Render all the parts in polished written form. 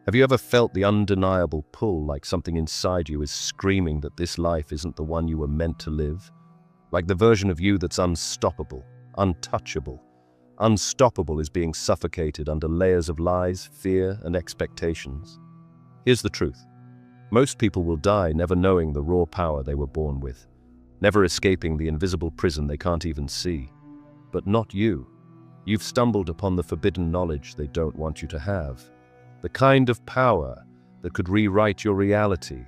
Have you ever felt the undeniable pull, like something inside you is screaming that this life isn't the one you were meant to live? Like the version of you that's unstoppable, untouchable. Unstoppable is being suffocated under layers of lies, fear, and expectations. Here's the truth. Most people will die never knowing the raw power they were born with, never escaping the invisible prison they can't even see. But not you. You've stumbled upon the forbidden knowledge they don't want you to have. The kind of power that could rewrite your reality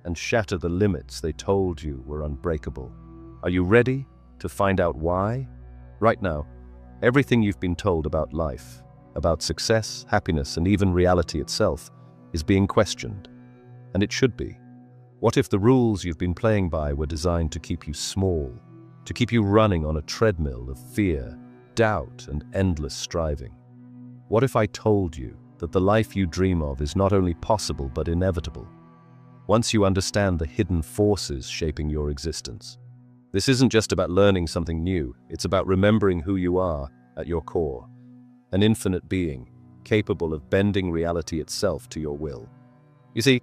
and shatter the limits they told you were unbreakable. Are you ready to find out why? Right now, everything you've been told about life, about success, happiness, and even reality itself, is being questioned. And it should be. What if the rules you've been playing by were designed to keep you small, to keep you running on a treadmill of fear, doubt, and endless striving? What if I told you that the life you dream of is not only possible but inevitable, once you understand the hidden forces shaping your existence? This isn't just about learning something new, it's about remembering who you are at your core, an infinite being capable of bending reality itself to your will. You see,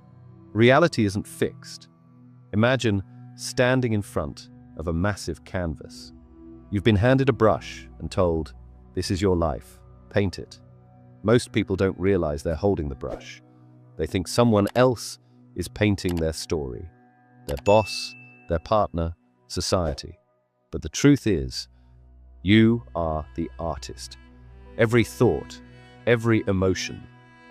reality isn't fixed. Imagine standing in front of a massive canvas. You've been handed a brush and told, "This is your life, paint it." Most people don't realize they're holding the brush. They think someone else is painting their story, their boss, their partner, society. But the truth is, you are the artist. Every thought, every emotion,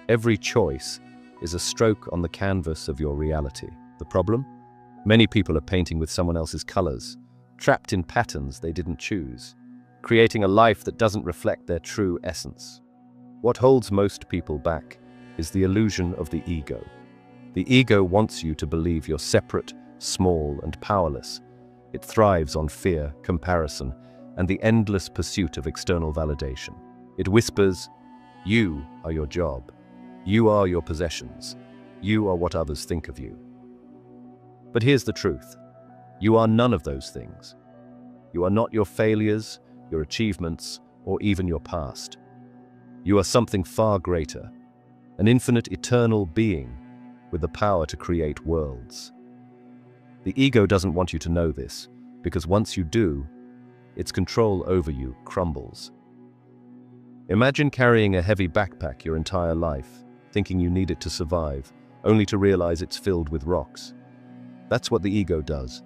every choice is a stroke on the canvas of your reality. The problem? Many people are painting with someone else's colors, trapped in patterns they didn't choose, creating a life that doesn't reflect their true essence. What holds most people back is the illusion of the ego. The ego wants you to believe you're separate, small, and powerless. It thrives on fear, comparison, and the endless pursuit of external validation. It whispers, "You are your job. You are your possessions. You are what others think of you." But here's the truth. You are none of those things. You are not your failures, your achievements, or even your past. You are something far greater, an infinite, eternal being with the power to create worlds. The ego doesn't want you to know this, because once you do, its control over you crumbles. Imagine carrying a heavy backpack your entire life, thinking you need it to survive, only to realize it's filled with rocks. That's what the ego does.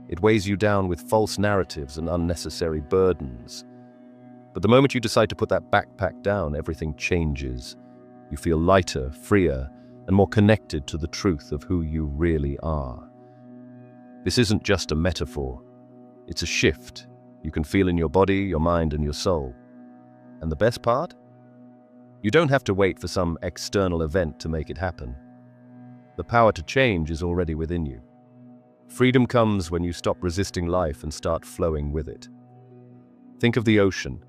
It weighs you down with false narratives and unnecessary burdens. But the moment you decide to put that backpack down, everything changes. You feel lighter, freer, and more connected to the truth of who you really are. This isn't just a metaphor. It's a shift you can feel in your body, your mind, and your soul. And the best part? You don't have to wait for some external event to make it happen. The power to change is already within you. Freedom comes when you stop resisting life and start flowing with it. Think of the ocean.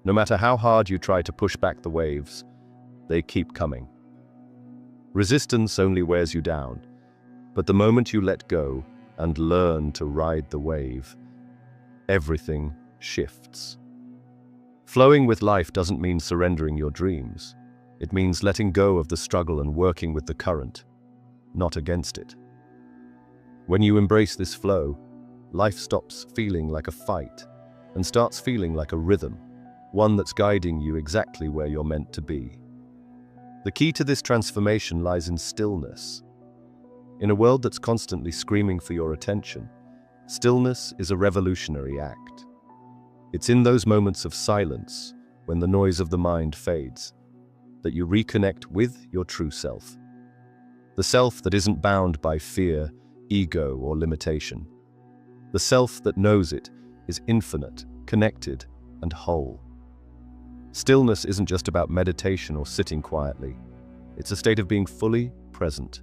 No matter how hard you try to push back the waves, they keep coming. Resistance only wears you down, but the moment you let go and learn to ride the wave, everything shifts. Flowing with life doesn't mean surrendering your dreams. It means letting go of the struggle and working with the current, not against it. When you embrace this flow, life stops feeling like a fight and starts feeling like a rhythm, one that's guiding you exactly where you're meant to be. The key to this transformation lies in stillness. In a world that's constantly screaming for your attention, stillness is a revolutionary act. It's in those moments of silence, when the noise of the mind fades, that you reconnect with your true self. The self that isn't bound by fear, ego, or limitation. The self that knows it is infinite, connected, and whole. Stillness isn't just about meditation or sitting quietly. It's a state of being fully present.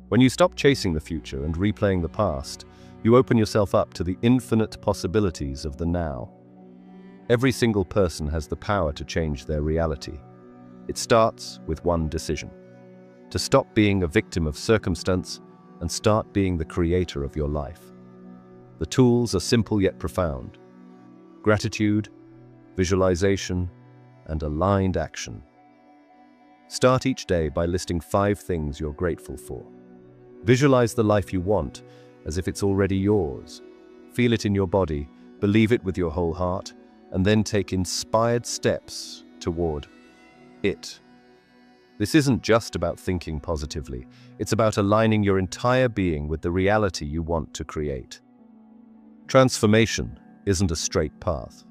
When you stop chasing the future and replaying the past, you open yourself up to the infinite possibilities of the now. Every single person has the power to change their reality. It starts with one decision: to stop being a victim of circumstance and start being the creator of your life. The tools are simple yet profound: gratitude, visualization, and aligned action. Start each day by listing 5 things you're grateful for. Visualize the life you want as if it's already yours. Feel it in your body, believe it with your whole heart, and then take inspired steps toward it. This isn't just about thinking positively, it's about aligning your entire being with the reality you want to create. Transformation isn't a straight path.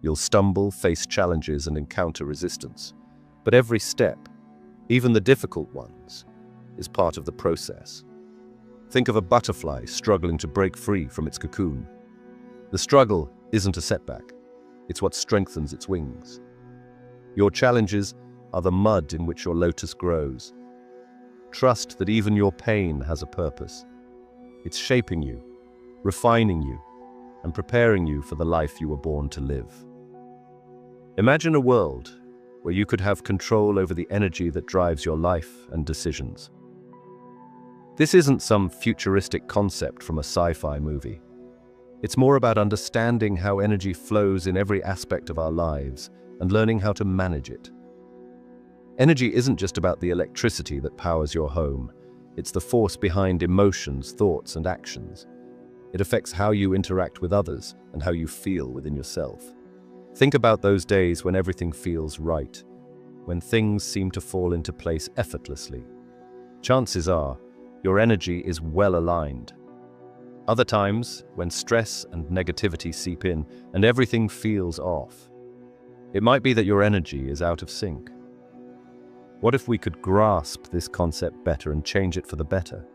You'll stumble, face challenges, and encounter resistance. But every step, even the difficult ones, is part of the process. Think of a butterfly struggling to break free from its cocoon. The struggle isn't a setback, it's what strengthens its wings. Your challenges are the mud in which your lotus grows. Trust that even your pain has a purpose. It's shaping you, refining you, and preparing you for the life you were born to live. Imagine a world where you could have control over the energy that drives your life and decisions. This isn't some futuristic concept from a sci-fi movie. It's more about understanding how energy flows in every aspect of our lives and learning how to manage it. Energy isn't just about the electricity that powers your home. It's the force behind emotions, thoughts, and actions. It affects how you interact with others and how you feel within yourself. Think about those days when everything feels right, when things seem to fall into place effortlessly. Chances are, your energy is well aligned. Other times, when stress and negativity seep in and everything feels off, it might be that your energy is out of sync. What if we could grasp this concept better and change it for the better?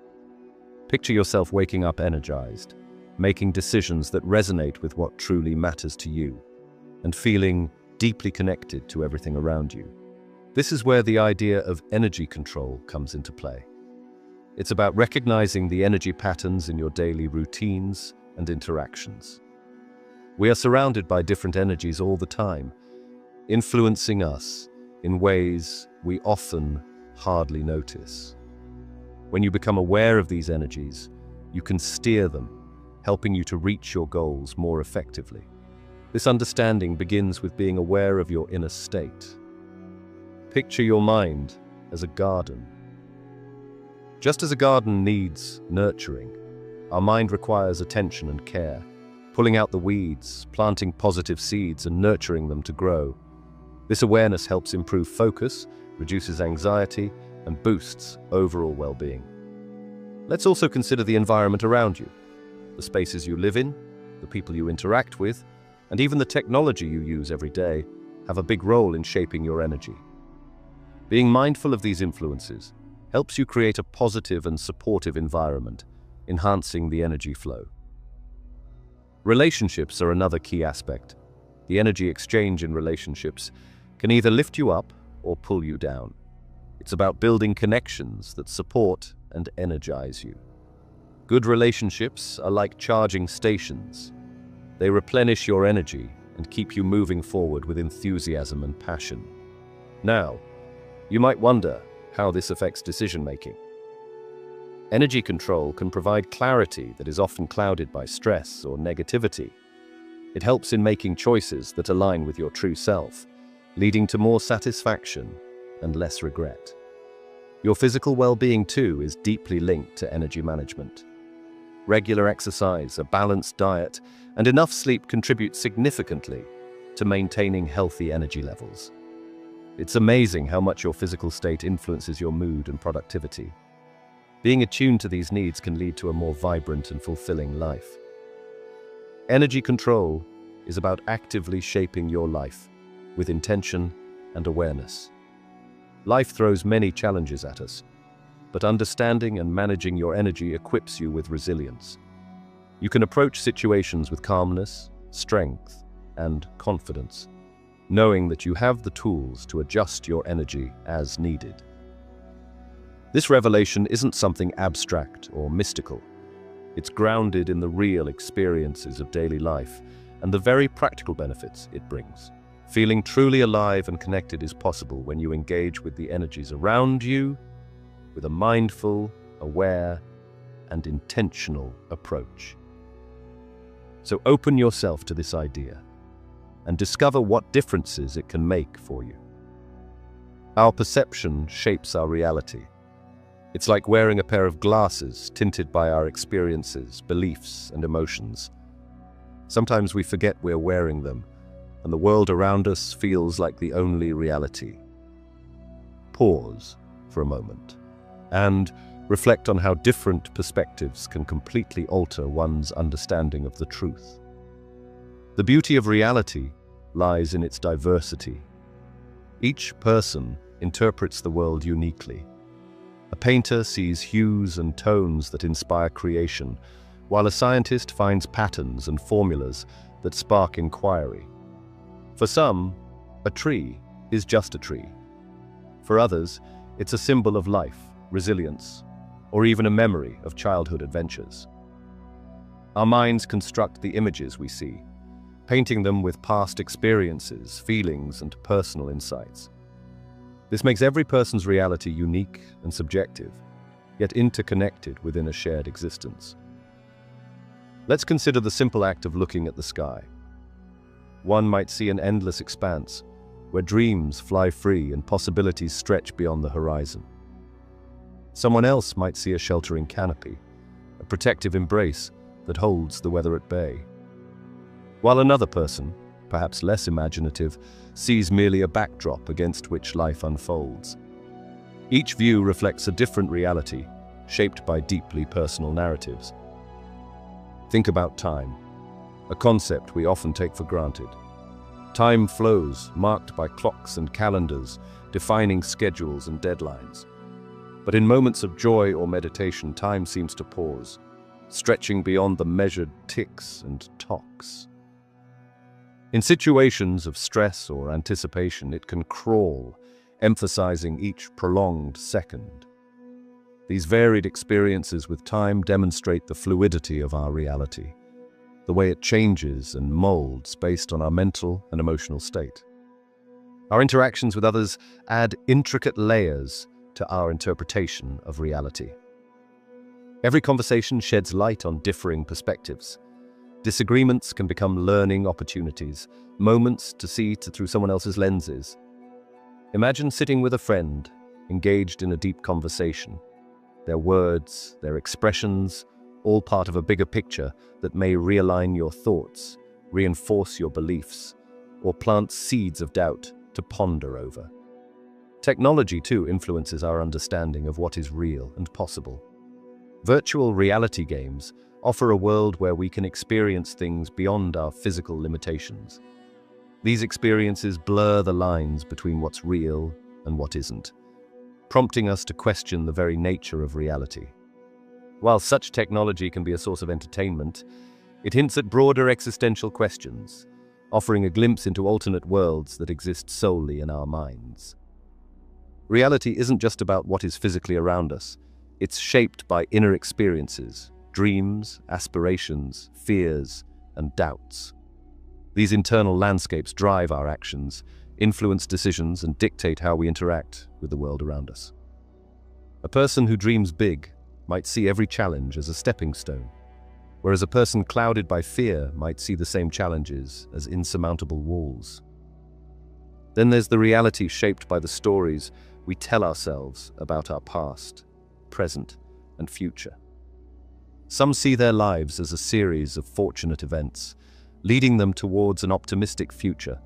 Picture yourself waking up energized, making decisions that resonate with what truly matters to you, and feeling deeply connected to everything around you. This is where the idea of energy control comes into play. It's about recognizing the energy patterns in your daily routines and interactions. We are surrounded by different energies all the time, influencing us in ways we often hardly notice. When you become aware of these energies, you can steer them, helping you to reach your goals more effectively. This understanding begins with being aware of your inner state. Picture your mind as a garden. Just as a garden needs nurturing, our mind requires attention and care, pulling out the weeds, planting positive seeds, and nurturing them to grow. This awareness helps improve focus, reduces anxiety, and boosts overall well-being. Let's also consider the environment around you. The spaces you live in, the people you interact with, and even the technology you use every day have a big role in shaping your energy. Being mindful of these influences helps you create a positive and supportive environment, enhancing the energy flow. Relationships are another key aspect. The energy exchange in relationships can either lift you up or pull you down. It's about building connections that support and energize you. Good relationships are like charging stations. They replenish your energy and keep you moving forward with enthusiasm and passion. Now, you might wonder how this affects decision-making. Energy control can provide clarity that is often clouded by stress or negativity. It helps in making choices that align with your true self, leading to more satisfaction and less regret. Your physical well-being too is deeply linked to energy management. Regular exercise, a balanced diet, and enough sleep contribute significantly to maintaining healthy energy levels. It's amazing how much your physical state influences your mood and productivity. Being attuned to these needs can lead to a more vibrant and fulfilling life. Energy control is about actively shaping your life with intention and awareness. Life throws many challenges at us, but understanding and managing your energy equips you with resilience. You can approach situations with calmness, strength, and confidence, knowing that you have the tools to adjust your energy as needed. This revelation isn't something abstract or mystical. It's grounded in the real experiences of daily life and the very practical benefits it brings. Feeling truly alive and connected is possible when you engage with the energies around you with a mindful, aware, and intentional approach. So open yourself to this idea and discover what differences it can make for you. Our perception shapes our reality. It's like wearing a pair of glasses tinted by our experiences, beliefs, and emotions. Sometimes we forget we're wearing them, and the world around us feels like the only reality. Pause for a moment and reflect on how different perspectives can completely alter one's understanding of the truth. The beauty of reality lies in its diversity. Each person interprets the world uniquely. A painter sees hues and tones that inspire creation, while a scientist finds patterns and formulas that spark inquiry. For some, a tree is just a tree. For others, it's a symbol of life, resilience, or even a memory of childhood adventures. Our minds construct the images we see, painting them with past experiences, feelings, and personal insights. This makes every person's reality unique and subjective, yet interconnected within a shared existence. Let's consider the simple act of looking at the sky. One might see an endless expanse, where dreams fly free and possibilities stretch beyond the horizon. Someone else might see a sheltering canopy, a protective embrace that holds the weather at bay. While another person, perhaps less imaginative, sees merely a backdrop against which life unfolds. Each view reflects a different reality, shaped by deeply personal narratives. Think about time, a concept we often take for granted. Time flows, marked by clocks and calendars, defining schedules and deadlines. But in moments of joy or meditation, time seems to pause, stretching beyond the measured ticks and tocks. In situations of stress or anticipation, it can crawl, emphasizing each prolonged second. These varied experiences with time demonstrate the fluidity of our reality, the way it changes and molds based on our mental and emotional state. Our interactions with others add intricate layers to our interpretation of reality. Every conversation sheds light on differing perspectives. Disagreements can become learning opportunities, moments to see through someone else's lenses. Imagine sitting with a friend, engaged in a deep conversation. Their words, their expressions, all part of a bigger picture that may realign your thoughts, reinforce your beliefs, or plant seeds of doubt to ponder over. Technology, too, influences our understanding of what is real and possible. Virtual reality games offer a world where we can experience things beyond our physical limitations. These experiences blur the lines between what's real and what isn't, prompting us to question the very nature of reality. While such technology can be a source of entertainment, it hints at broader existential questions, offering a glimpse into alternate worlds that exist solely in our minds. Reality isn't just about what is physically around us. It's shaped by inner experiences, dreams, aspirations, fears, and doubts. These internal landscapes drive our actions, influence decisions, and dictate how we interact with the world around us. A person who dreams big might see every challenge as a stepping stone, whereas a person clouded by fear might see the same challenges as insurmountable walls. Then there's the reality shaped by the stories we tell ourselves about our past, present, and future. Some see their lives as a series of fortunate events, leading them towards an optimistic future.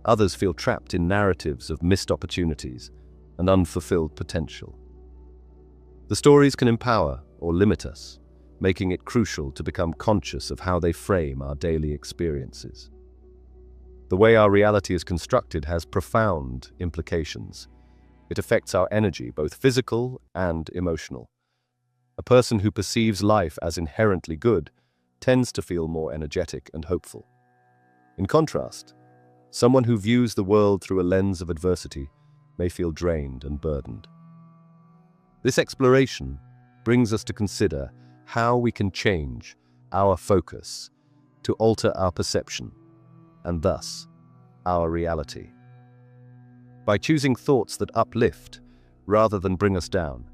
Others feel trapped in narratives of missed opportunities and unfulfilled potential. The stories can empower or limit us, making it crucial to become conscious of how they frame our daily experiences. The way our reality is constructed has profound implications. It affects our energy, both physical and emotional. A person who perceives life as inherently good tends to feel more energetic and hopeful. In contrast, someone who views the world through a lens of adversity may feel drained and burdened. This exploration brings us to consider how we can change our focus to alter our perception, and thus our reality. By choosing thoughts that uplift rather than bring us down,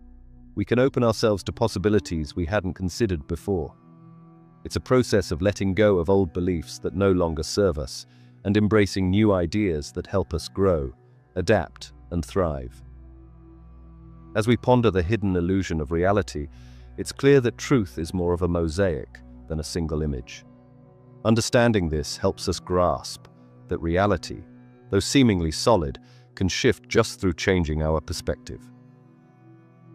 we can open ourselves to possibilities we hadn't considered before. It's a process of letting go of old beliefs that no longer serve us and embracing new ideas that help us grow, adapt, and thrive. As we ponder the hidden illusion of reality, it's clear that truth is more of a mosaic than a single image. Understanding this helps us grasp that reality, though seemingly solid, can shift just through changing our perspective.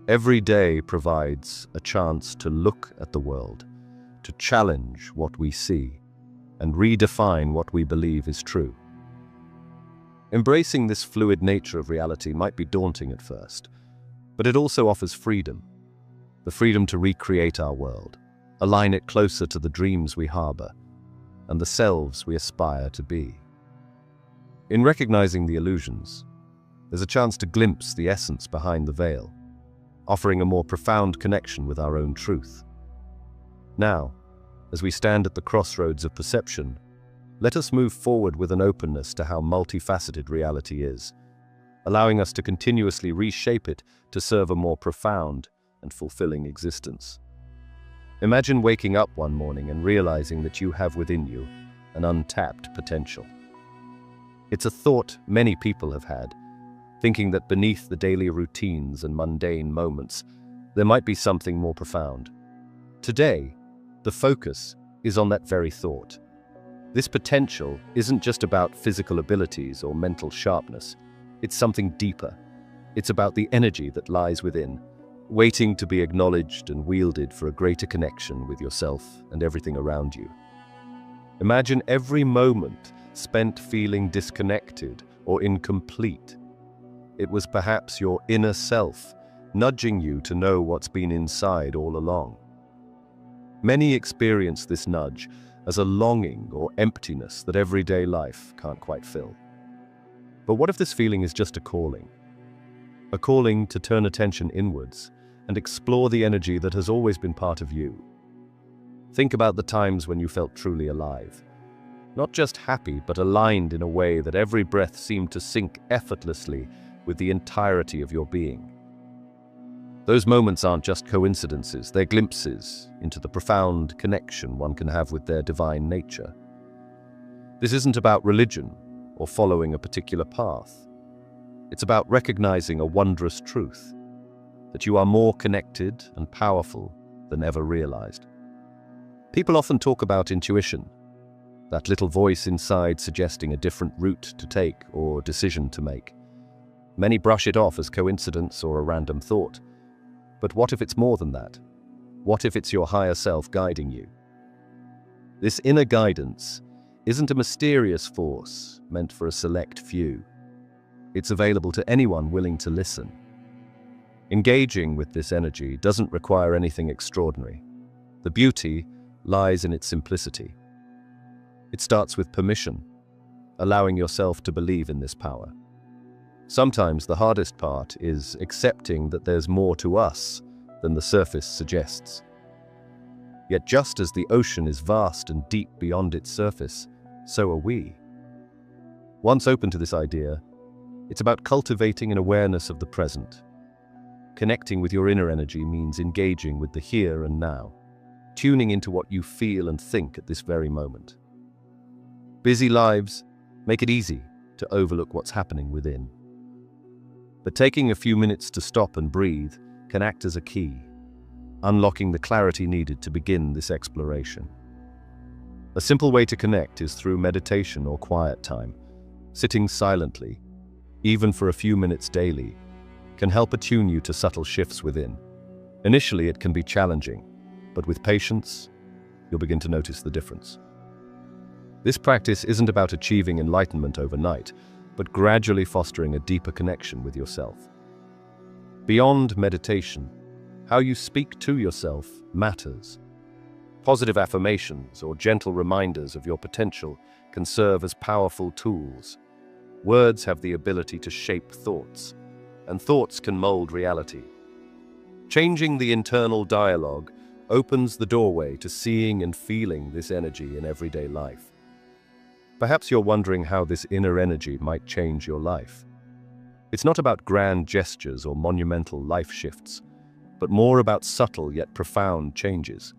Every day provides a chance to look at the world, to challenge what we see, and redefine what we believe is true. Embracing this fluid nature of reality might be daunting at first, but it also offers freedom. The freedom to recreate our world, align it closer to the dreams we harbor, and the selves we aspire to be. In recognizing the illusions, there's a chance to glimpse the essence behind the veil, offering a more profound connection with our own truth. Now, as we stand at the crossroads of perception, let us move forward with an openness to how multifaceted reality is, allowing us to continuously reshape it to serve a more profound and fulfilling existence. Imagine waking up one morning and realizing that you have within you an untapped potential. It's a thought many people have had, thinking that beneath the daily routines and mundane moments, there might be something more profound. Today, the focus is on that very thought. This potential isn't just about physical abilities or mental sharpness. It's something deeper. It's about the energy that lies within, waiting to be acknowledged and wielded for a greater connection with yourself and everything around you. Imagine every moment spent feeling disconnected or incomplete. It was perhaps your inner self nudging you to know what's been inside all along. Many experience this nudge as a longing or emptiness that everyday life can't quite fill. But what if this feeling is just a calling? A calling to turn attention inwards and explore the energy that has always been part of you. Think about the times when you felt truly alive. Not just happy, but aligned in a way that every breath seemed to sync effortlessly with the entirety of your being. Those moments aren't just coincidences, they're glimpses into the profound connection one can have with their divine nature. This isn't about religion or following a particular path. It's about recognizing a wondrous truth, that you are more connected and powerful than ever realized. People often talk about intuition, that little voice inside suggesting a different route to take or decision to make. Many brush it off as coincidence or a random thought. But what if it's more than that? What if it's your higher self guiding you? This inner guidance isn't a mysterious force meant for a select few. It's available to anyone willing to listen. Engaging with this energy doesn't require anything extraordinary. The beauty lies in its simplicity. It starts with permission, allowing yourself to believe in this power. Sometimes the hardest part is accepting that there's more to us than the surface suggests. Yet just as the ocean is vast and deep beyond its surface, so are we. Once open to this idea, it's about cultivating an awareness of the present. Connecting with your inner energy means engaging with the here and now, tuning into what you feel and think at this very moment. Busy lives make it easy to overlook what's happening within. But taking a few minutes to stop and breathe can act as a key, unlocking the clarity needed to begin this exploration. A simple way to connect is through meditation or quiet time. Sitting silently, even for a few minutes daily, can help attune you to subtle shifts within. Initially, it can be challenging, but with patience, you'll begin to notice the difference. This practice isn't about achieving enlightenment overnight, but gradually fostering a deeper connection with yourself. Beyond meditation, how you speak to yourself matters. Positive affirmations or gentle reminders of your potential can serve as powerful tools. Words have the ability to shape thoughts, and thoughts can mold reality. Changing the internal dialogue opens the doorway to seeing and feeling this energy in everyday life. Perhaps you're wondering how this inner energy might change your life. It's not about grand gestures or monumental life shifts, but more about subtle yet profound changes.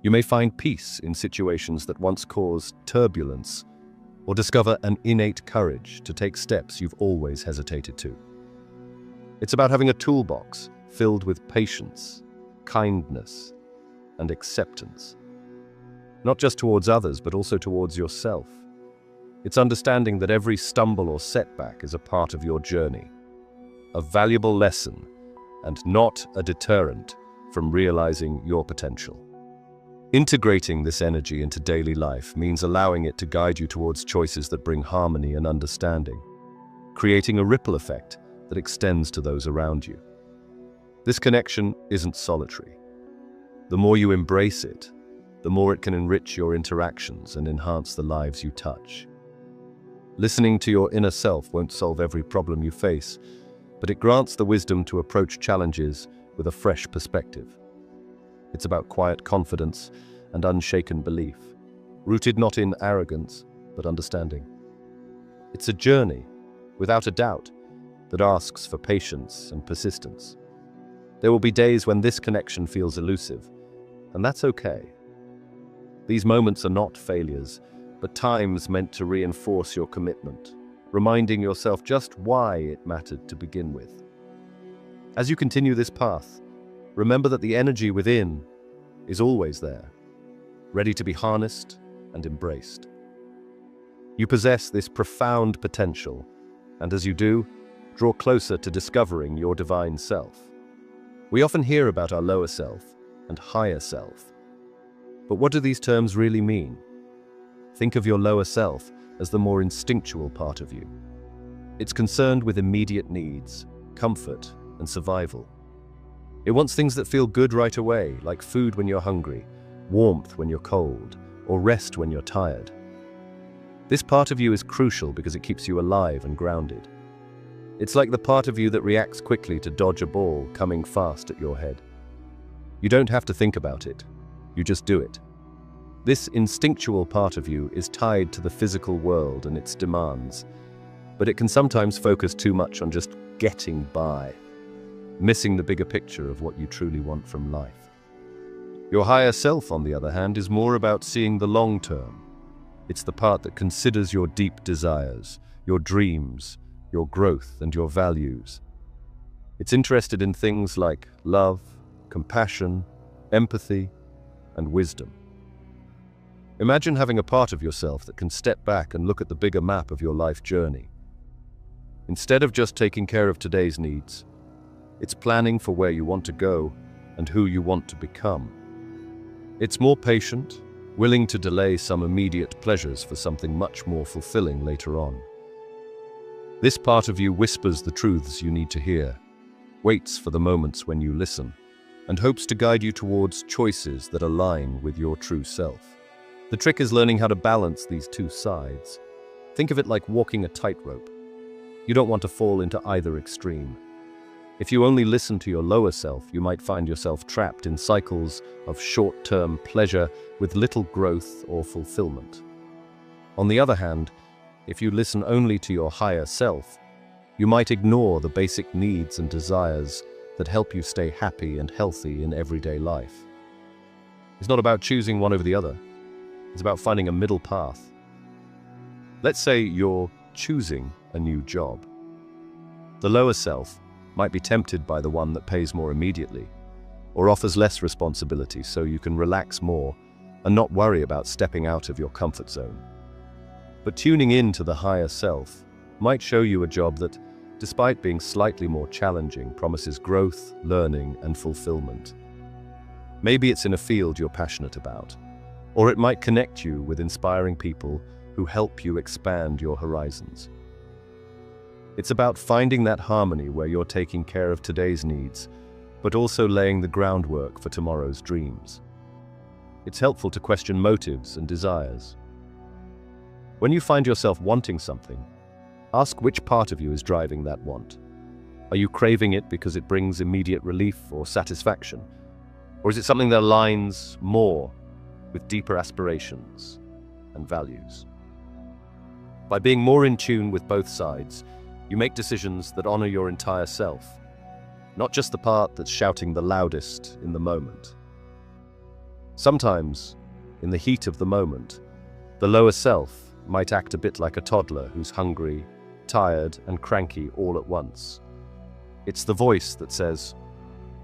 You may find peace in situations that once caused turbulence, or discover an innate courage to take steps you've always hesitated to. It's about having a toolbox filled with patience, kindness, and acceptance. Not just towards others, but also towards yourself. It's understanding that every stumble or setback is a part of your journey, a valuable lesson, and not a deterrent from realizing your potential. Integrating this energy into daily life means allowing it to guide you towards choices that bring harmony and understanding, creating a ripple effect that extends to those around you. This connection isn't solitary. The more you embrace it, the more it can enrich your interactions and enhance the lives you touch. Listening to your inner self won't solve every problem you face, but it grants the wisdom to approach challenges with a fresh perspective. It's about quiet confidence and unshaken belief, rooted not in arrogance, but understanding. It's a journey, without a doubt, that asks for patience and persistence. There will be days when this connection feels elusive, and that's okay. These moments are not failures, but times meant to reinforce your commitment, reminding yourself just why it mattered to begin with. As you continue this path, remember that the energy within is always there, ready to be harnessed and embraced. You possess this profound potential, and as you do, draw closer to discovering your divine self. We often hear about our lower self and higher self, but what do these terms really mean? Think of your lower self as the more instinctual part of you. It's concerned with immediate needs, comfort, and survival. It wants things that feel good right away, like food when you're hungry, warmth when you're cold, or rest when you're tired. This part of you is crucial because it keeps you alive and grounded. It's like the part of you that reacts quickly to dodge a ball coming fast at your head. You don't have to think about it, you just do it. This instinctual part of you is tied to the physical world and its demands, but it can sometimes focus too much on just getting by, missing the bigger picture of what you truly want from life. Your higher self, on the other hand, is more about seeing the long term. It's the part that considers your deep desires, your dreams, your growth, and your values. It's interested in things like love, compassion, empathy, and wisdom. Imagine having a part of yourself that can step back and look at the bigger map of your life journey. Instead of just taking care of today's needs, it's planning for where you want to go and who you want to become. It's more patient, willing to delay some immediate pleasures for something much more fulfilling later on. This part of you whispers the truths you need to hear, waits for the moments when you listen, and hopes to guide you towards choices that align with your true self. The trick is learning how to balance these two sides. Think of it like walking a tightrope. You don't want to fall into either extreme. If you only listen to your lower self, you might find yourself trapped in cycles of short-term pleasure with little growth or fulfillment. On the other hand, if you listen only to your higher self, you might ignore the basic needs and desires that help you stay happy and healthy in everyday life. It's not about choosing one over the other. It's about finding a middle path. Let's say you're choosing a new job. The lower self might be tempted by the one that pays more immediately, or offers less responsibility so you can relax more and not worry about stepping out of your comfort zone. But tuning in to the higher self might show you a job that, despite being slightly more challenging, promises growth, learning, and fulfillment. Maybe it's in a field you're passionate about, or it might connect you with inspiring people who help you expand your horizons. It's about finding that harmony where you're taking care of today's needs, but also laying the groundwork for tomorrow's dreams. It's helpful to question motives and desires. When you find yourself wanting something, ask which part of you is driving that want. Are you craving it because it brings immediate relief or satisfaction? Or is it something that aligns more with deeper aspirations and values? By being more in tune with both sides, you make decisions that honor your entire self, not just the part that's shouting the loudest in the moment. Sometimes, in the heat of the moment, the lower self might act a bit like a toddler who's hungry, tired, and cranky all at once. It's the voice that says,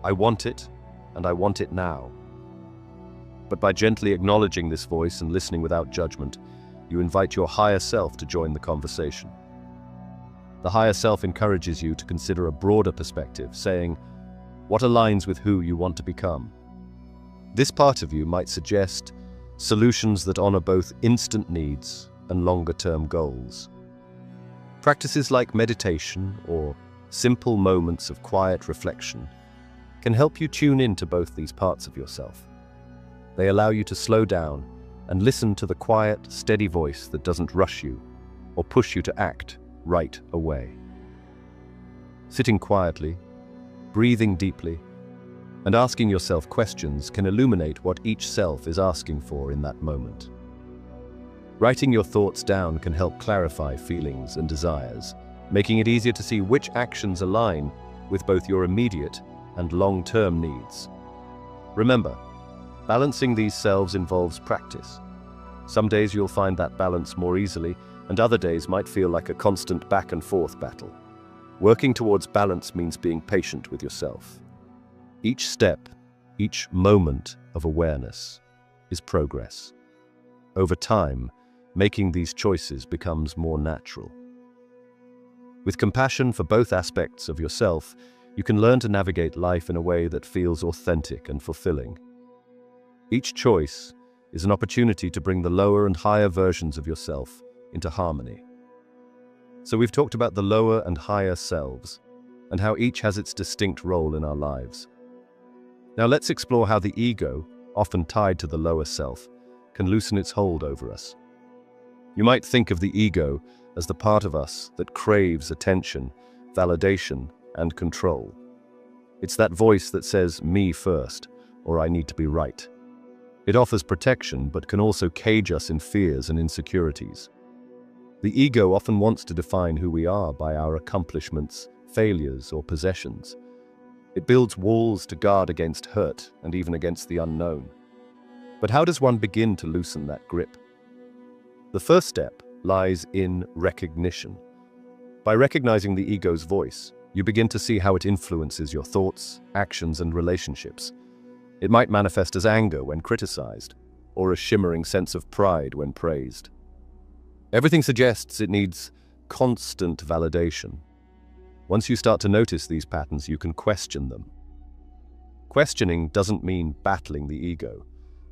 "I want it, and I want it now." But by gently acknowledging this voice and listening without judgment, you invite your higher self to join the conversation. The higher self encourages you to consider a broader perspective, saying, what aligns with who you want to become? This part of you might suggest solutions that honor both instant needs and longer-term goals. Practices like meditation or simple moments of quiet reflection can help you tune into both these parts of yourself. They allow you to slow down and listen to the quiet, steady voice that doesn't rush you or push you to act right away. Sitting quietly, breathing deeply, and asking yourself questions can illuminate what each self is asking for in that moment. Writing your thoughts down can help clarify feelings and desires, making it easier to see which actions align with both your immediate and long-term needs. Remember, balancing these selves involves practice. Some days you'll find that balance more easily, and other days might feel like a constant back-and-forth battle. Working towards balance means being patient with yourself. Each step, each moment of awareness is progress. Over time, making these choices becomes more natural. With compassion for both aspects of yourself, you can learn to navigate life in a way that feels authentic and fulfilling. Each choice is an opportunity to bring the lower and higher versions of yourself into harmony. So we've talked about the lower and higher selves, and how each has its distinct role in our lives. Now let's explore how the ego, often tied to the lower self, can loosen its hold over us. You might think of the ego as the part of us that craves attention, validation, and control. It's that voice that says, "me first," or "I need to be right." It offers protection, but can also cage us in fears and insecurities. The ego often wants to define who we are by our accomplishments, failures, or possessions. It builds walls to guard against hurt and even against the unknown. But how does one begin to loosen that grip? The first step lies in recognition. By recognizing the ego's voice, you begin to see how it influences your thoughts, actions, and relationships. It might manifest as anger when criticized, or a shimmering sense of pride when praised. Everything suggests it needs constant validation. Once you start to notice these patterns, you can question them. Questioning doesn't mean battling the ego.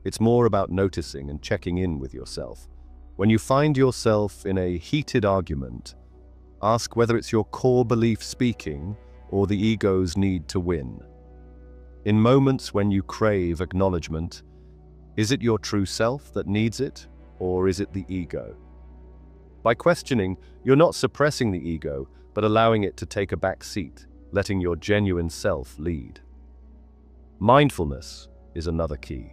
It's more about noticing and checking in with yourself. When you find yourself in a heated argument, ask whether it's your core belief speaking or the ego's need to win. In moments when you crave acknowledgement, is it your true self that needs it, or is it the ego? By questioning, you're not suppressing the ego, but allowing it to take a back seat, letting your genuine self lead. Mindfulness is another key.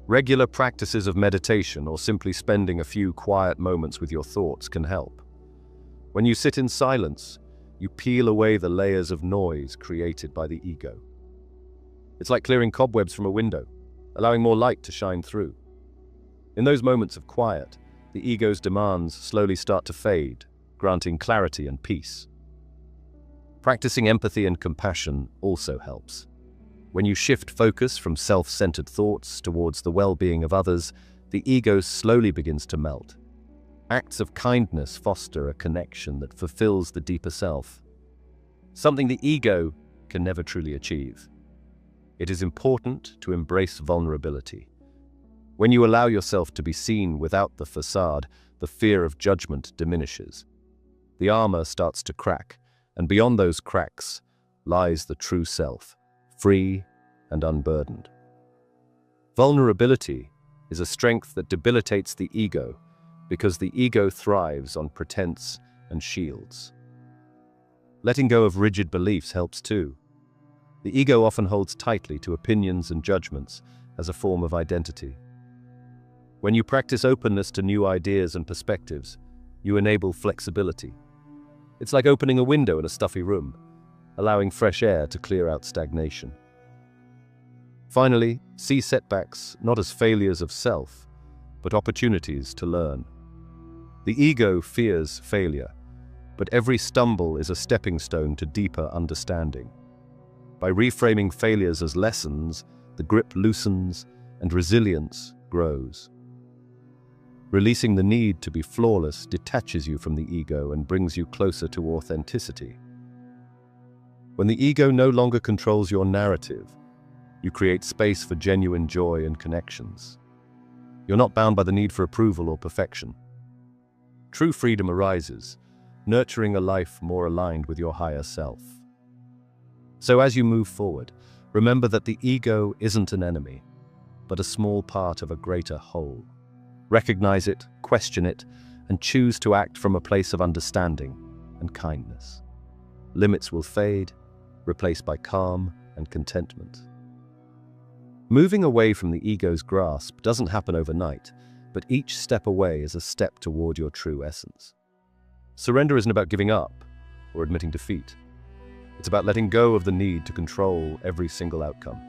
Regular practices of meditation or simply spending a few quiet moments with your thoughts can help. When you sit in silence, you peel away the layers of noise created by the ego. It's like clearing cobwebs from a window, allowing more light to shine through. In those moments of quiet, the ego's demands slowly start to fade, granting clarity and peace. Practicing empathy and compassion also helps. When you shift focus from self-centered thoughts towards the well-being of others, the ego slowly begins to melt. Acts of kindness foster a connection that fulfills the deeper self, something the ego can never truly achieve. It is important to embrace vulnerability. When you allow yourself to be seen without the facade, the fear of judgment diminishes. The armor starts to crack, and beyond those cracks lies the true self, free and unburdened. Vulnerability is a strength that debilitates the ego because the ego thrives on pretense and shields. Letting go of rigid beliefs helps too. The ego often holds tightly to opinions and judgments as a form of identity. When you practice openness to new ideas and perspectives, you enable flexibility. It's like opening a window in a stuffy room, allowing fresh air to clear out stagnation. Finally, see setbacks not as failures of self, but opportunities to learn. The ego fears failure, but every stumble is a stepping stone to deeper understanding. By reframing failures as lessons, the grip loosens and resilience grows. Releasing the need to be flawless detaches you from the ego and brings you closer to authenticity. When the ego no longer controls your narrative, you create space for genuine joy and connections. You're not bound by the need for approval or perfection. True freedom arises, nurturing a life more aligned with your higher self. So as you move forward, remember that the ego isn't an enemy, but a small part of a greater whole. Recognize it, question it, and choose to act from a place of understanding and kindness. Limits will fade, replaced by calm and contentment. Moving away from the ego's grasp doesn't happen overnight, but each step away is a step toward your true essence. Surrender isn't about giving up or admitting defeat. It's about letting go of the need to control every single outcome.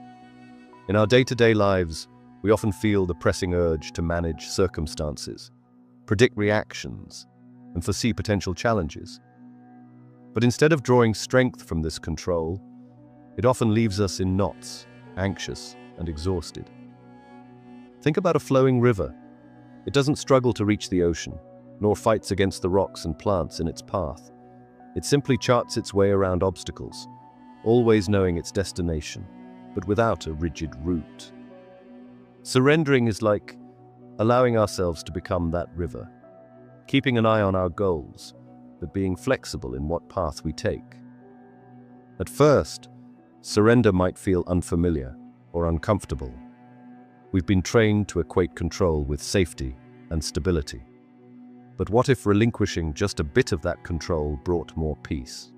In our day-to-day lives, we often feel the pressing urge to manage circumstances, predict reactions, and foresee potential challenges. But instead of drawing strength from this control, it often leaves us in knots, anxious and exhausted. Think about a flowing river. It doesn't struggle to reach the ocean, nor fights against the rocks and plants in its path. It simply charts its way around obstacles, always knowing its destination, but without a rigid route. Surrendering is like allowing ourselves to become that river, keeping an eye on our goals, but being flexible in what path we take. At first, surrender might feel unfamiliar or uncomfortable. We've been trained to equate control with safety and stability. But what if relinquishing just a bit of that control brought more peace?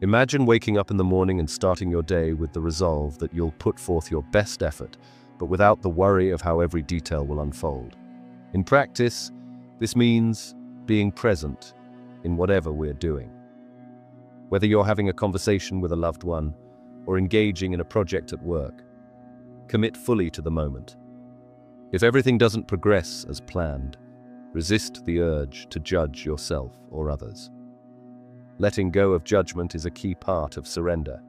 Imagine waking up in the morning and starting your day with the resolve that you'll put forth your best effort, but without the worry of how every detail will unfold. In practice, this means being present in whatever we're doing. Whether you're having a conversation with a loved one or engaging in a project at work, commit fully to the moment. If everything doesn't progress as planned, resist the urge to judge yourself or others. Letting go of judgment is a key part of surrender.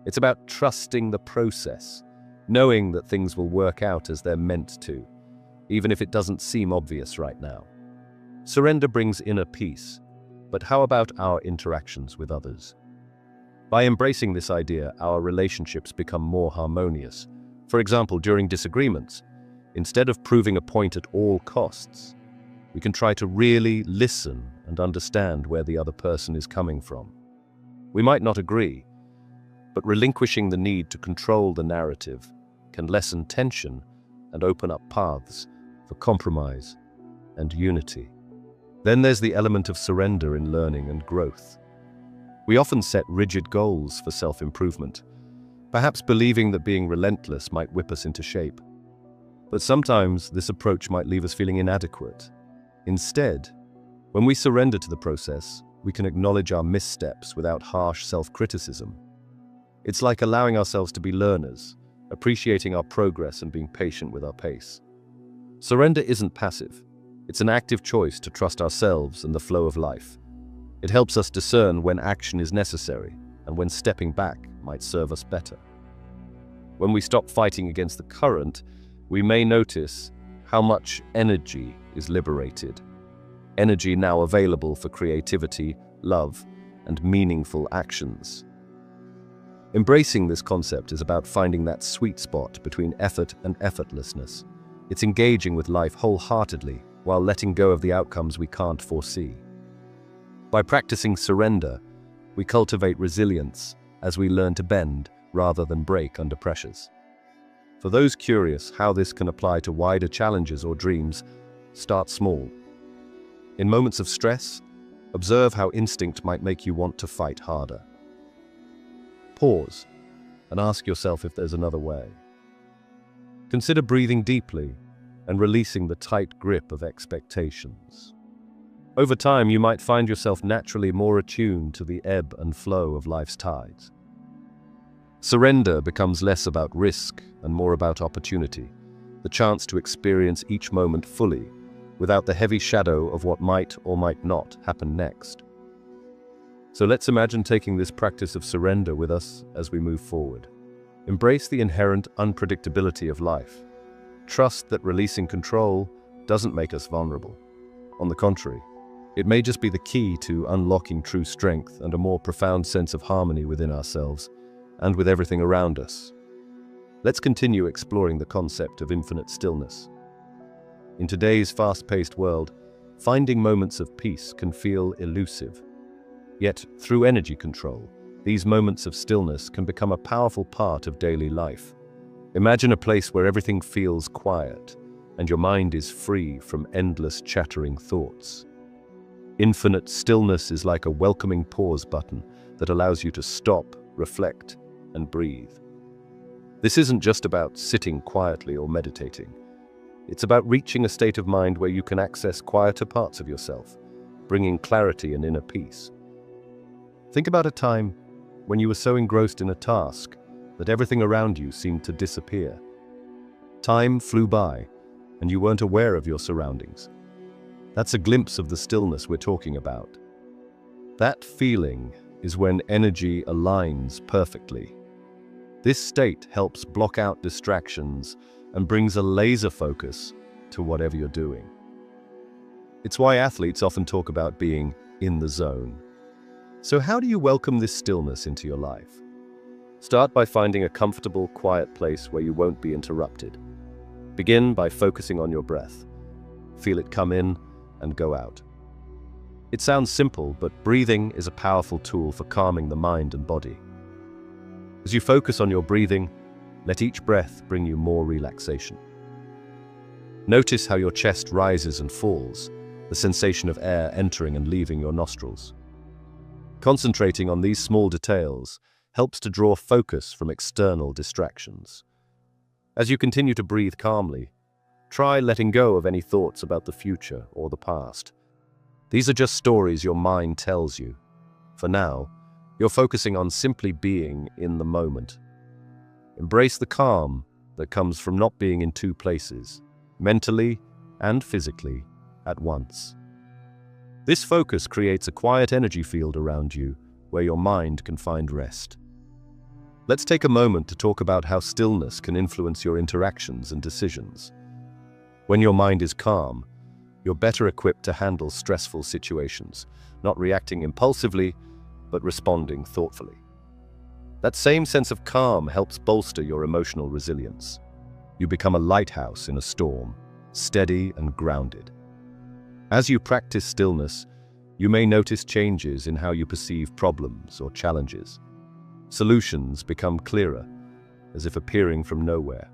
It's about trusting the process, knowing that things will work out as they're meant to, even if it doesn't seem obvious right now. Surrender brings inner peace, but how about our interactions with others? By embracing this idea, our relationships become more harmonious. For example, during disagreements, instead of proving a point at all costs, we can try to really listen and understand where the other person is coming from. We might not agree, but relinquishing the need to control the narrative can lessen tension and open up paths for compromise and unity. Then there's the element of surrender in learning and growth. We often set rigid goals for self-improvement, perhaps believing that being relentless might whip us into shape. But sometimes this approach might leave us feeling inadequate. Instead, when we surrender to the process, we can acknowledge our missteps without harsh self-criticism. It's like allowing ourselves to be learners, appreciating our progress and being patient with our pace. Surrender isn't passive. It's an active choice to trust ourselves and the flow of life. It helps us discern when action is necessary and when stepping back might serve us better. When we stop fighting against the current, we may notice how much energy is liberated. Energy now available for creativity, love, and meaningful actions. Embracing this concept is about finding that sweet spot between effort and effortlessness. It's engaging with life wholeheartedly while letting go of the outcomes we can't foresee. By practicing surrender, we cultivate resilience as we learn to bend rather than break under pressures. For those curious how this can apply to wider challenges or dreams, start small. In moments of stress, observe how instinct might make you want to fight harder. Pause and ask yourself if there's another way. Consider breathing deeply and releasing the tight grip of expectations. Over time, you might find yourself naturally more attuned to the ebb and flow of life's tides. Surrender becomes less about risk and more about opportunity, the chance to experience each moment fully, without the heavy shadow of what might or might not happen next. So let's imagine taking this practice of surrender with us as we move forward. Embrace the inherent unpredictability of life. Trust that releasing control doesn't make us vulnerable. On the contrary, it may just be the key to unlocking true strength and a more profound sense of harmony within ourselves and with everything around us. Let's continue exploring the concept of infinite stillness. In today's fast-paced world, finding moments of peace can feel elusive. Yet, through energy control, these moments of stillness can become a powerful part of daily life. Imagine a place where everything feels quiet and your mind is free from endless chattering thoughts. Infinite stillness is like a welcoming pause button that allows you to stop, reflect, and breathe. This isn't just about sitting quietly or meditating. It's about reaching a state of mind where you can access quieter parts of yourself, bringing clarity and inner peace. Think about a time when you were so engrossed in a task that everything around you seemed to disappear. Time flew by, and you weren't aware of your surroundings. That's a glimpse of the stillness we're talking about. That feeling is when energy aligns perfectly. This state helps block out distractions and brings a laser focus to whatever you're doing. It's why athletes often talk about being in the zone. So how do you welcome this stillness into your life? Start by finding a comfortable, quiet place where you won't be interrupted. Begin by focusing on your breath. Feel it come in and go out. It sounds simple, but breathing is a powerful tool for calming the mind and body. As you focus on your breathing, let each breath bring you more relaxation. Notice how your chest rises and falls, the sensation of air entering and leaving your nostrils. Concentrating on these small details helps to draw focus from external distractions. As you continue to breathe calmly, try letting go of any thoughts about the future or the past. These are just stories your mind tells you. For now, you're focusing on simply being in the moment. Embrace the calm that comes from not being in two places, mentally and physically, at once. This focus creates a quiet energy field around you where your mind can find rest. Let's take a moment to talk about how stillness can influence your interactions and decisions. When your mind is calm, you're better equipped to handle stressful situations, not reacting impulsively, but responding thoughtfully. That same sense of calm helps bolster your emotional resilience. You become a lighthouse in a storm, steady and grounded. As you practice stillness, you may notice changes in how you perceive problems or challenges. Solutions become clearer, as if appearing from nowhere.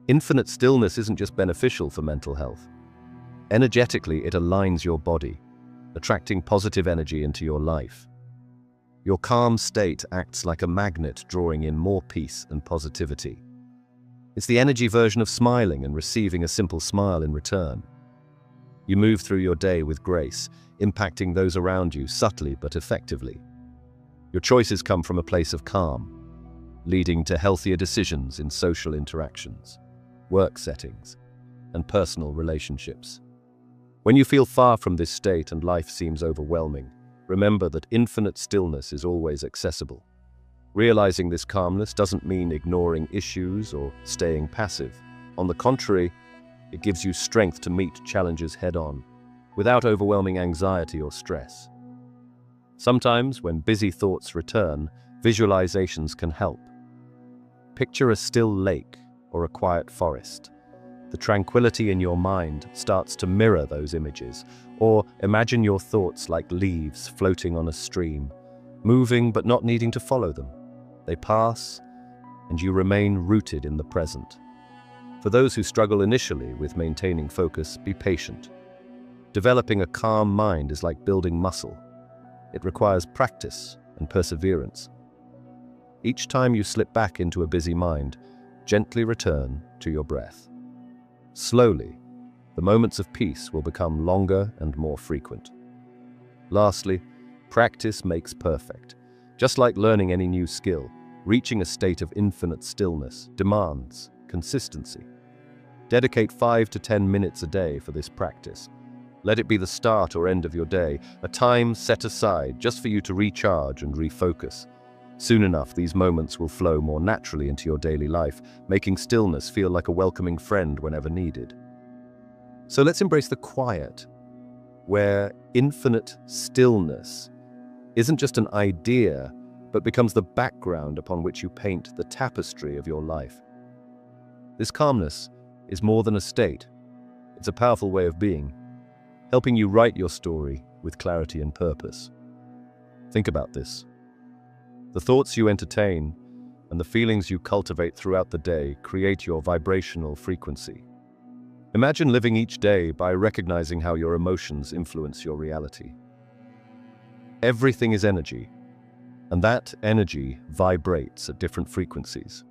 Infinite stillness isn't just beneficial for mental health. Energetically, it aligns your body, attracting positive energy into your life. Your calm state acts like a magnet, drawing in more peace and positivity. It's the energy version of smiling and receiving a simple smile in return. You move through your day with grace, impacting those around you subtly but effectively. Your choices come from a place of calm, leading to healthier decisions in social interactions, work settings, and personal relationships. When you feel far from this state and life seems overwhelming, remember that infinite stillness is always accessible. Realizing this calmness doesn't mean ignoring issues or staying passive. On the contrary, it gives you strength to meet challenges head-on, without overwhelming anxiety or stress. Sometimes, when busy thoughts return, visualizations can help. Picture a still lake or a quiet forest. The tranquility in your mind starts to mirror those images, or imagine your thoughts like leaves floating on a stream, moving but not needing to follow them. They pass, and you remain rooted in the present. For those who struggle initially with maintaining focus, be patient. Developing a calm mind is like building muscle. It requires practice and perseverance. Each time you slip back into a busy mind, gently return to your breath. Slowly, the moments of peace will become longer and more frequent. Lastly, practice makes perfect. Just like learning any new skill, reaching a state of infinite stillness demands consistency. Dedicate 5 to 10 minutes a day for this practice. Let it be the start or end of your day, a time set aside just for you to recharge and refocus. Soon enough, these moments will flow more naturally into your daily life, making stillness feel like a welcoming friend whenever needed. So let's embrace the quiet, where infinite stillness isn't just an idea, but becomes the background upon which you paint the tapestry of your life. This calmness is more than a state. It's a powerful way of being, helping you write your story with clarity and purpose. Think about this. The thoughts you entertain and the feelings you cultivate throughout the day create your vibrational frequency. Imagine living each day by recognizing how your emotions influence your reality. Everything is energy, and that energy vibrates at different frequencies.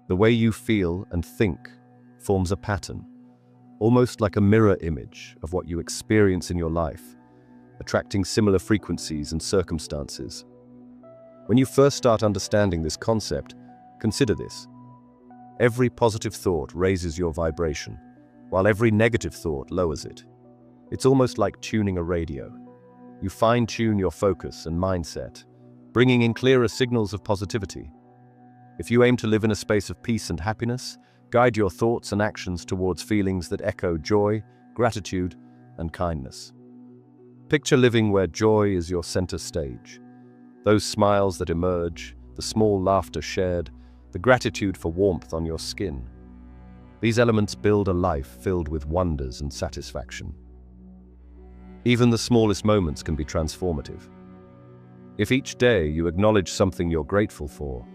The way you feel and think forms a pattern, almost like a mirror image of what you experience in your life, attracting similar frequencies and circumstances. When you first start understanding this concept, consider this. Every positive thought raises your vibration, while every negative thought lowers it. It's almost like tuning a radio. You fine-tune your focus and mindset, bringing in clearer signals of positivity. If you aim to live in a space of peace and happiness, guide your thoughts and actions towards feelings that echo joy, gratitude, and kindness. Picture living where joy is your center stage. Those smiles that emerge, the small laughter shared, the gratitude for warmth on your skin. These elements build a life filled with wonders and satisfaction. Even the smallest moments can be transformative. If each day you acknowledge something you're grateful for,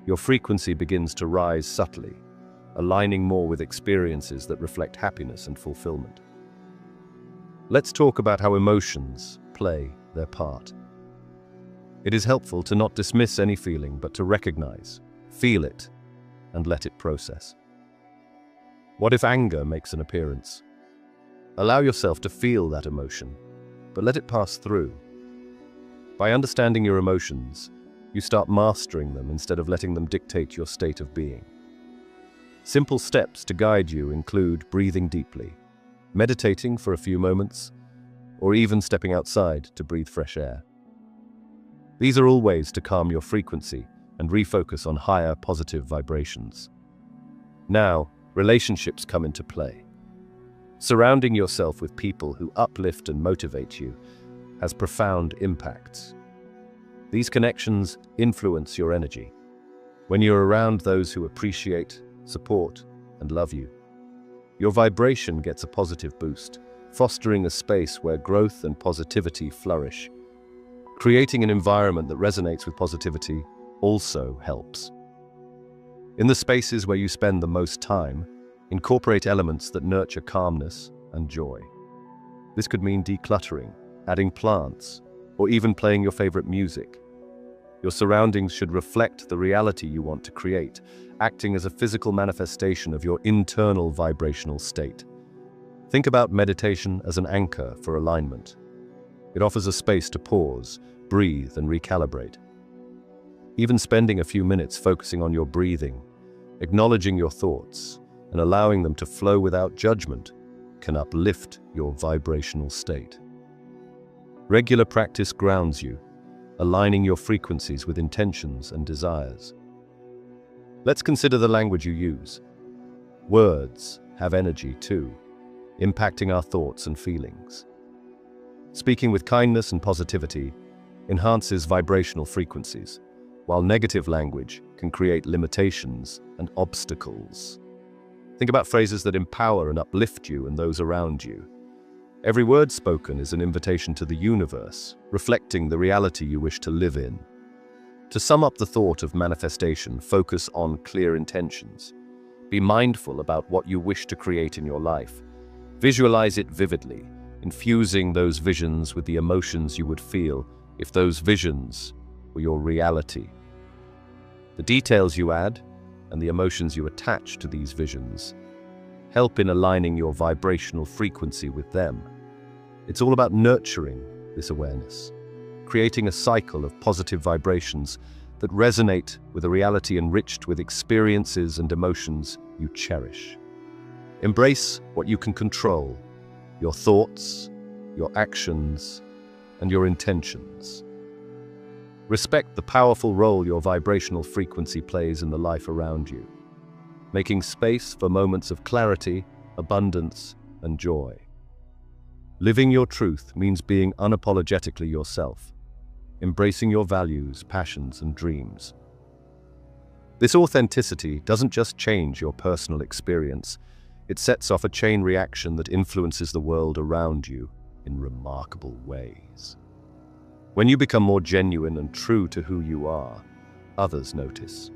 your frequency begins to rise subtly, aligning more with experiences that reflect happiness and fulfillment. Let's talk about how emotions play their part. It is helpful to not dismiss any feeling, but to recognize, feel it, and let it process. What if anger makes an appearance? Allow yourself to feel that emotion, but let it pass through. By understanding your emotions, you start mastering them instead of letting them dictate your state of being. Simple steps to guide you include breathing deeply, meditating for a few moments, or even stepping outside to breathe fresh air. These are all ways to calm your frequency and refocus on higher positive vibrations. Now, relationships come into play. Surrounding yourself with people who uplift and motivate you has profound impacts. These connections influence your energy. When you're around those who appreciate, support, and love you, your vibration gets a positive boost, fostering a space where growth and positivity flourish. Creating an environment that resonates with positivity also helps. In the spaces where you spend the most time, incorporate elements that nurture calmness and joy. This could mean decluttering, adding plants, or even playing your favorite music. Your surroundings should reflect the reality you want to create, acting as a physical manifestation of your internal vibrational state. Think about meditation as an anchor for alignment. It offers a space to pause, breathe, and recalibrate. Even spending a few minutes focusing on your breathing, acknowledging your thoughts, and allowing them to flow without judgment can uplift your vibrational state. Regular practice grounds you, aligning your frequencies with intentions and desires. Let's consider the language you use. Words have energy too, impacting our thoughts and feelings. Speaking with kindness and positivity enhances vibrational frequencies, while negative language can create limitations and obstacles. Think about phrases that empower and uplift you and those around you. Every word spoken is an invitation to the universe, reflecting the reality you wish to live in. To sum up the thought of manifestation, focus on clear intentions. Be mindful about what you wish to create in your life. Visualize it vividly, infusing those visions with the emotions you would feel if those visions were your reality. The details you add and the emotions you attach to these visions help in aligning your vibrational frequency with them. It's all about nurturing this awareness, creating a cycle of positive vibrations that resonate with a reality enriched with experiences and emotions you cherish. Embrace what you can control, your thoughts, your actions, and your intentions. Respect the powerful role your vibrational frequency plays in the life around you, making space for moments of clarity, abundance, and joy. Living your truth means being unapologetically yourself, embracing your values, passions, and dreams. This authenticity doesn't just change your personal experience, it sets off a chain reaction that influences the world around you in remarkable ways. When you become more genuine and true to who you are, others notice.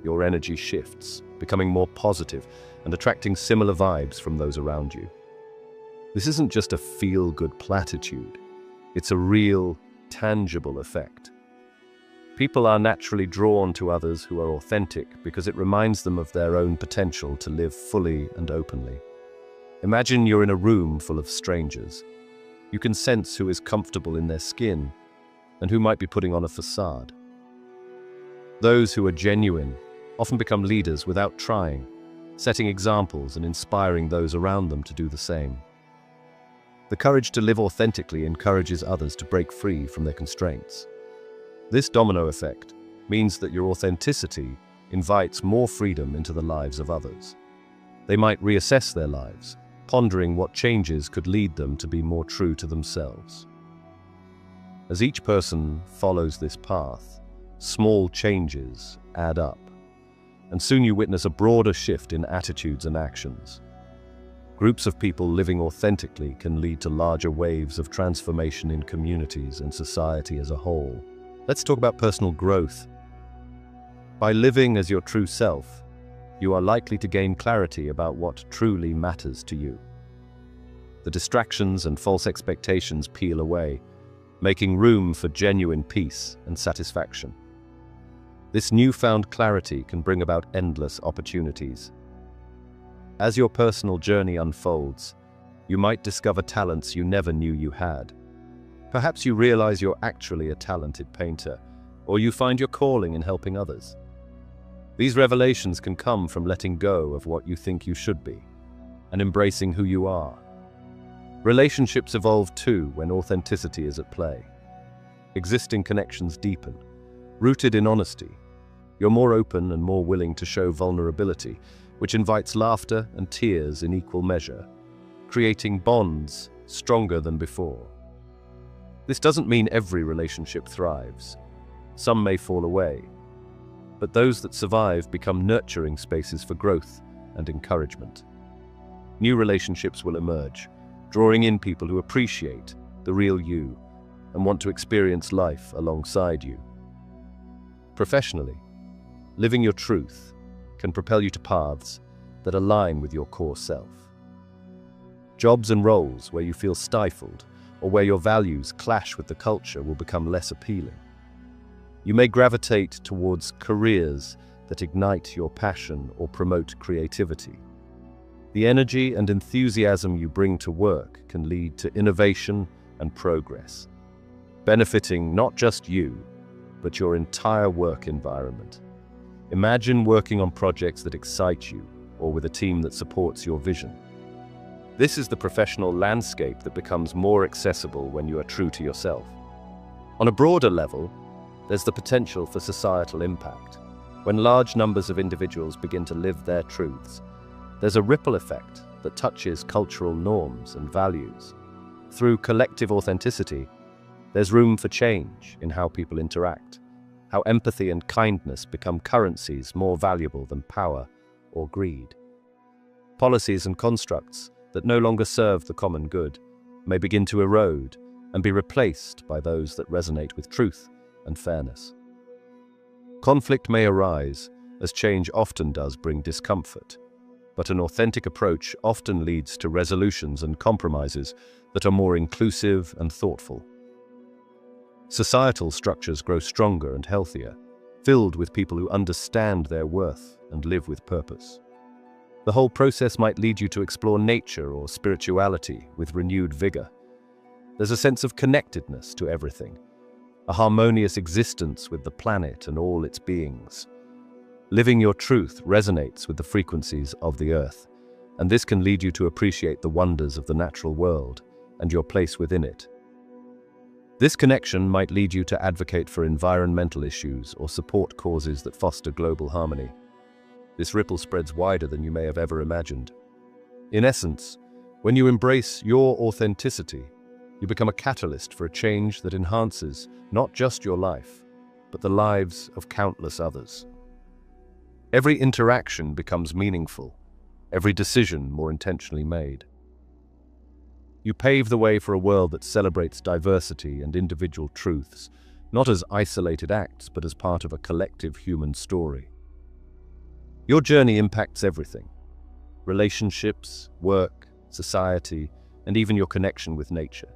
Your energy shifts, becoming more positive and attracting similar vibes from those around you. This isn't just a feel-good platitude, it's a real, tangible effect. People are naturally drawn to others who are authentic because it reminds them of their own potential to live fully and openly. Imagine you're in a room full of strangers. You can sense who is comfortable in their skin and who might be putting on a facade. Those who are genuine often become leaders without trying, setting examples and inspiring those around them to do the same. The courage to live authentically encourages others to break free from their constraints. This domino effect means that your authenticity invites more freedom into the lives of others. They might reassess their lives, pondering what changes could lead them to be more true to themselves. As each person follows this path, small changes add up, and soon you witness a broader shift in attitudes and actions. Groups of people living authentically can lead to larger waves of transformation in communities and society as a whole. Let's talk about personal growth. By living as your true self, you are likely to gain clarity about what truly matters to you. The distractions and false expectations peel away, making room for genuine peace and satisfaction. This newfound clarity can bring about endless opportunities. As your personal journey unfolds, you might discover talents you never knew you had. Perhaps you realize you're actually a talented painter, or you find your calling in helping others. These revelations can come from letting go of what you think you should be, and embracing who you are. Relationships evolve too when authenticity is at play. Existing connections deepen. Rooted in honesty, you're more open and more willing to show vulnerability, which invites laughter and tears in equal measure, creating bonds stronger than before. This doesn't mean every relationship thrives. Some may fall away, but those that survive become nurturing spaces for growth and encouragement. New relationships will emerge, drawing in people who appreciate the real you and want to experience life alongside you. Professionally, living your truth can propel you to paths that align with your core self. Jobs and roles where you feel stifled or where your values clash with the culture will become less appealing. You may gravitate towards careers that ignite your passion or promote creativity. The energy and enthusiasm you bring to work can lead to innovation and progress, benefiting not just you, but your entire work environment. Imagine working on projects that excite you, or with a team that supports your vision. This is the professional landscape that becomes more accessible when you are true to yourself. On a broader level, there's the potential for societal impact. When large numbers of individuals begin to live their truths, there's a ripple effect that touches cultural norms and values. Through collective authenticity, there's room for change in how people interact, how empathy and kindness become currencies more valuable than power or greed. Policies and constructs that no longer serve the common good may begin to erode and be replaced by those that resonate with truth and fairness. Conflict may arise, as change often does bring discomfort, but an authentic approach often leads to resolutions and compromises that are more inclusive and thoughtful. Societal structures grow stronger and healthier, filled with people who understand their worth and live with purpose. The whole process might lead you to explore nature or spirituality with renewed vigor. There's a sense of connectedness to everything, a harmonious existence with the planet and all its beings. Living your truth resonates with the frequencies of the earth, and this can lead you to appreciate the wonders of the natural world and your place within it. This connection might lead you to advocate for environmental issues or support causes that foster global harmony. This ripple spreads wider than you may have ever imagined. In essence, when you embrace your authenticity, you become a catalyst for a change that enhances not just your life, but the lives of countless others. Every interaction becomes meaningful, every decision more intentionally made. You pave the way for a world that celebrates diversity and individual truths, not as isolated acts, but as part of a collective human story. Your journey impacts everything: relationships, work, society, and even your connection with nature.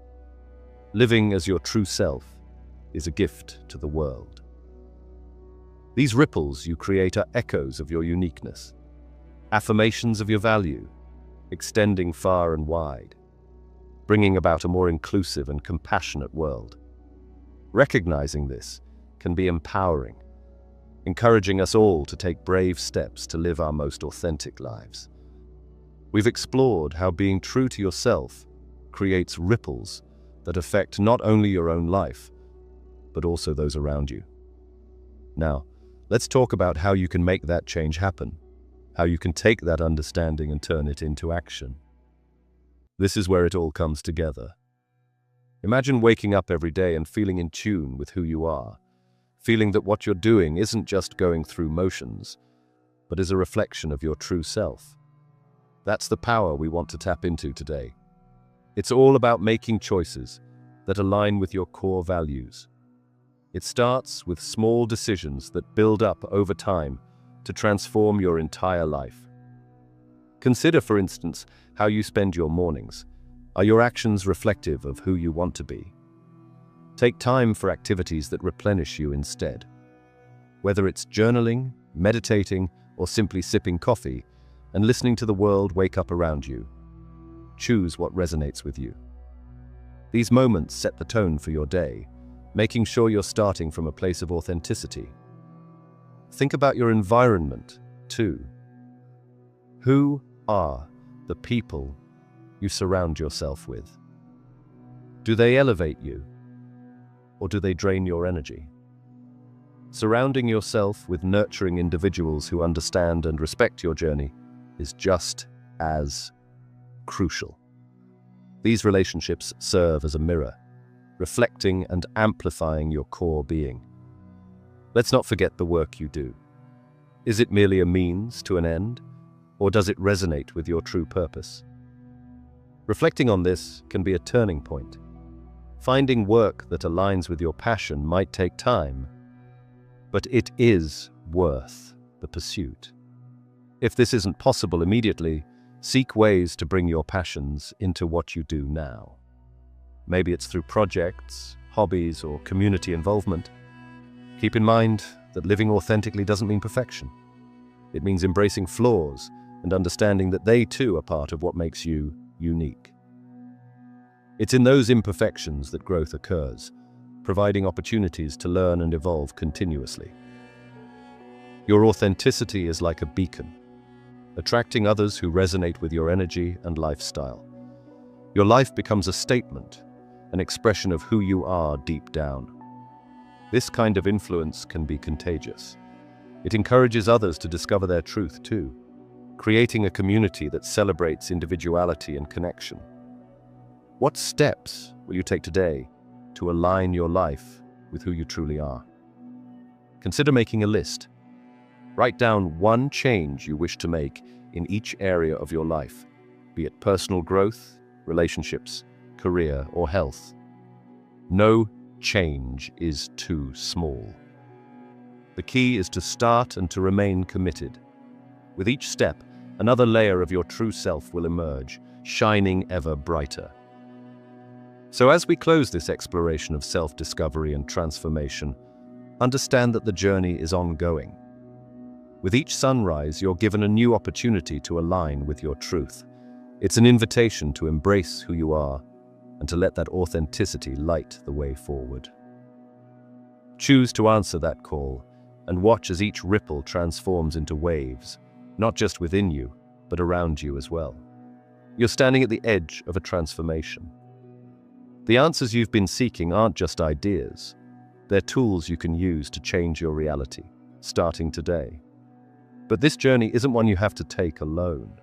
Living as your true self is a gift to the world. These ripples you create are echoes of your uniqueness, affirmations of your value, extending far and wide, bringing about a more inclusive and compassionate world. Recognizing this can be empowering, encouraging us all to take brave steps to live our most authentic lives. We've explored how being true to yourself creates ripples that affect not only your own life, but also those around you. Now, let's talk about how you can make that change happen, how you can take that understanding and turn it into action. This is where it all comes together. Imagine waking up every day and feeling in tune with who you are, feeling that what you're doing isn't just going through motions, but is a reflection of your true self. That's the power we want to tap into today. It's all about making choices that align with your core values. It starts with small decisions that build up over time to transform your entire life. Consider, for instance, how you spend your mornings. Are your actions reflective of who you want to be? Take time for activities that replenish you instead. Whether it's journaling, meditating, or simply sipping coffee and listening to the world wake up around you, choose what resonates with you. These moments set the tone for your day, making sure you're starting from a place of authenticity. Think about your environment, too. Who are the people you surround yourself with? Do they elevate you, or do they drain your energy? Surrounding yourself with nurturing individuals who understand and respect your journey is just as crucial. These relationships serve as a mirror, reflecting and amplifying your core being. Let's not forget the work you do. Is it merely a means to an end, or does it resonate with your true purpose? Reflecting on this can be a turning point. Finding work that aligns with your passion might take time, but it is worth the pursuit. If this isn't possible immediately, seek ways to bring your passions into what you do now. Maybe it's through projects, hobbies, or community involvement. Keep in mind that living authentically doesn't mean perfection. It means embracing flaws and understanding that they too are part of what makes you unique. It's in those imperfections that growth occurs, providing opportunities to learn and evolve continuously. Your authenticity is like a beacon, attracting others who resonate with your energy and lifestyle. Your life becomes a statement, an expression of who you are deep down. This kind of influence can be contagious. It encourages others to discover their truth too, creating a community that celebrates individuality and connection. What steps will you take today to align your life with who you truly are? Consider making a list. Write down one change you wish to make in each area of your life, be it personal growth, relationships, career, or health. No change is too small. The key is to start and to remain committed. With each step, another layer of your true self will emerge, shining ever brighter. So as we close this exploration of self-discovery and transformation, understand that the journey is ongoing. With each sunrise, you're given a new opportunity to align with your truth. It's an invitation to embrace who you are and to let that authenticity light the way forward. Choose to answer that call and watch as each ripple transforms into waves, not just within you, but around you as well. You're standing at the edge of a transformation. The answers you've been seeking aren't just ideas. They're tools you can use to change your reality, starting today. But this journey isn't one you have to take alone.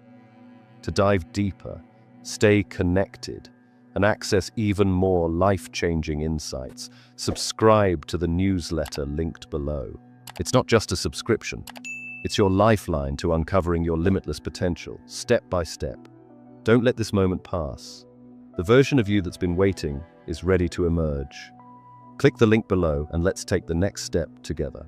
To dive deeper, stay connected, and access even more life-changing insights, subscribe to the newsletter linked below. It's not just a subscription. It's your lifeline to uncovering your limitless potential, step by step. Don't let this moment pass. The version of you that's been waiting is ready to emerge. Click the link below and let's take the next step together.